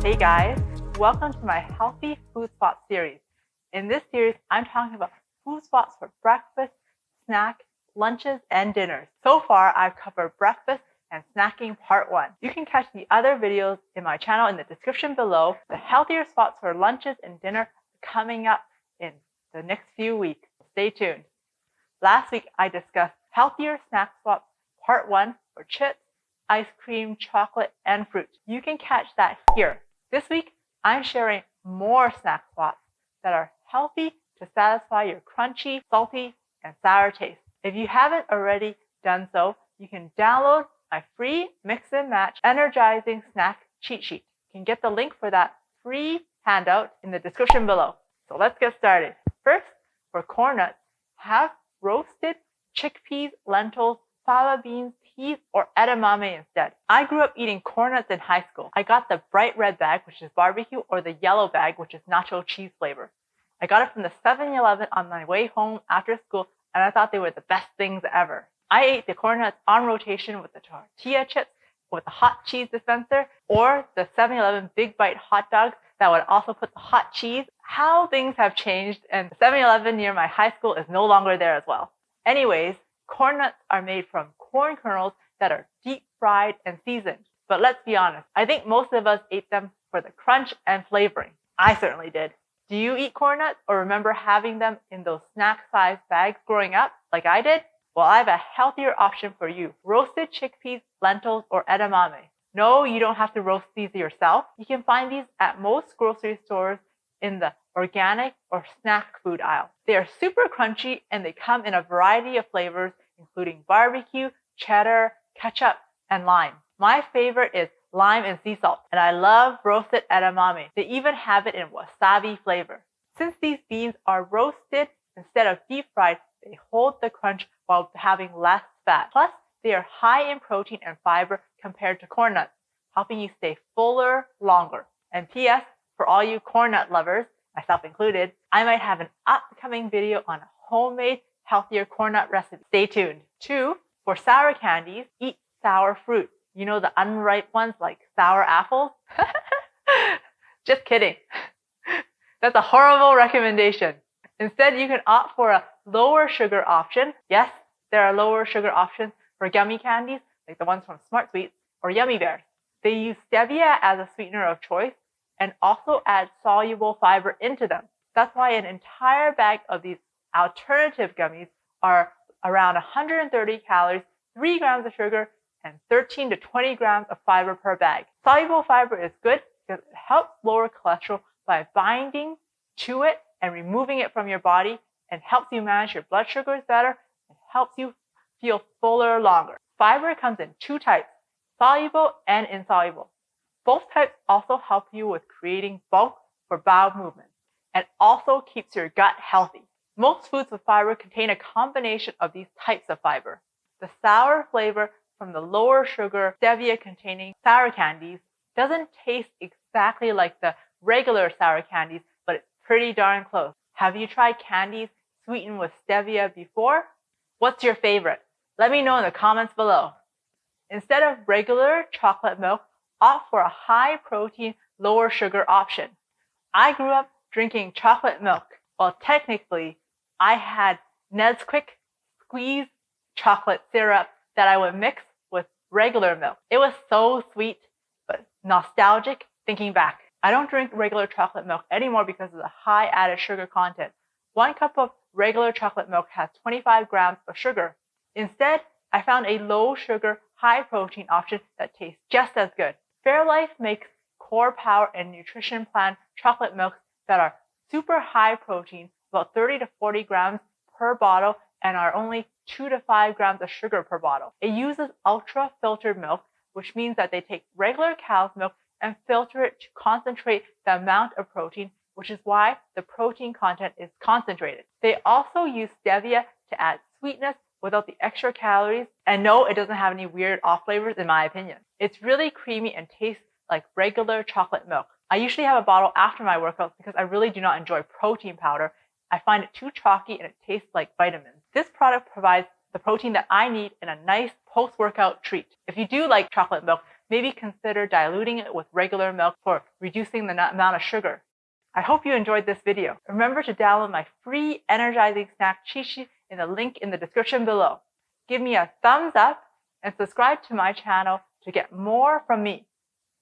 Hey guys, welcome to my Healthy Food Spots series. In this series, I'm talking about food spots for breakfast, snack, lunches, and dinners. So far, I've covered breakfast and snacking part 1. You can catch the other videos in my channel in the description below. The healthier spots for lunches and dinner are coming up in the next few weeks. Stay tuned. Last week, I discussed healthier snack spots part 1 for chips, ice cream, chocolate, and fruit. You can catch that here. This week, I'm sharing more snack spots that are healthy to satisfy your crunchy, salty, and sour taste. If you haven't already done so, you can download my free mix and match energizing snack cheat sheet. You can get the link for that free handout in the description below. So let's get started. First, for corn nuts, have roasted chickpeas, lentils, fava beans, peas, or edamame instead. I grew up eating corn nuts in high school. I got the bright red bag, which is barbecue, or the yellow bag, which is nacho cheese flavor. I got it from the 7-Eleven on my way home after school, and I thought they were the best things ever. I ate the corn nuts on rotation with the tortilla chips, with the hot cheese dispenser, or the 7-Eleven Big Bite hot dogs that would also put the hot cheese. How things have changed, and the 7-Eleven near my high school is no longer there as well. Anyways, corn nuts are made from corn kernels that are deep fried and seasoned. But let's be honest, I think most of us ate them for the crunch and flavoring. I certainly did. Do you eat corn nuts or remember having them in those snack-sized bags growing up like I did? Well, I have a healthier option for you. Roasted chickpeas, lentils, or edamame. No, you don't have to roast these yourself. You can find these at most grocery stores in the organic or snack food aisle. They are super crunchy and they come in a variety of flavors, including barbecue, cheddar, ketchup, and lime. My favorite is lime and sea salt, and I love roasted edamame. They even have it in wasabi flavor. Since these beans are roasted instead of deep fried, they hold the crunch while having less fat. Plus, they are high in protein and fiber compared to corn nuts, helping you stay fuller longer. And P.S., for all you corn nut lovers, myself included, I might have an upcoming video on a homemade, healthier corn nut recipe. Stay tuned. 2, for sour candies, eat sour fruit. You know, the unripe ones like sour apples? Just kidding. That's a horrible recommendation. Instead, you can opt for a lower sugar option. Yes, there are lower sugar options for gummy candies, like the ones from Smart Sweets or Yummy Bears. They use stevia as a sweetener of choice and also add soluble fiber into them. That's why an entire bag of these alternative gummies are around 130 calories, 3 grams of sugar, and 13 to 20 grams of fiber per bag. Soluble fiber is good because it helps lower cholesterol by binding to it and removing it from your body, and helps you manage your blood sugars better and helps you feel fuller longer. Fiber comes in 2 types, soluble and insoluble. Both types also help you with creating bulk for bowel movements and also keeps your gut healthy. Most foods with fiber contain a combination of these types of fiber. The sour flavor from the lower sugar stevia containing sour candies doesn't taste exactly like the regular sour candies, but it's pretty darn close. Have you tried candies sweetened with stevia before? What's your favorite? Let me know in the comments below. Instead of regular chocolate milk, opt for a high protein, lower sugar option. I grew up drinking chocolate milk. Well, technically, I had Nesquik squeezed chocolate syrup that I would mix with regular milk. It was so sweet, but nostalgic thinking back. I don't drink regular chocolate milk anymore because of the high added sugar content. 1 cup of regular chocolate milk has 25 grams of sugar. Instead, I found a low sugar, high protein option that tastes just as good. Fairlife makes Core Power and Nutrition Plan chocolate milks that are super high protein, about 30 to 40 grams per bottle, and are only 2 to 5 grams of sugar per bottle. It uses ultra filtered milk, which means that they take regular cow's milk and filter it to concentrate the amount of protein, which is why the protein content is concentrated. They also use stevia to add sweetness without the extra calories, and no, it doesn't have any weird off flavors in my opinion. It's really creamy and tastes like regular chocolate milk. I usually have a bottle after my workouts because I really do not enjoy protein powder. I find it too chalky and it tastes like vitamins. This product provides the protein that I need in a nice post-workout treat. If you do like chocolate milk, maybe consider diluting it with regular milk for reducing the amount of sugar. I hope you enjoyed this video. Remember to download my free energizing snack cheat sheet in the link in the description below. Give me a thumbs up and subscribe to my channel to get more from me.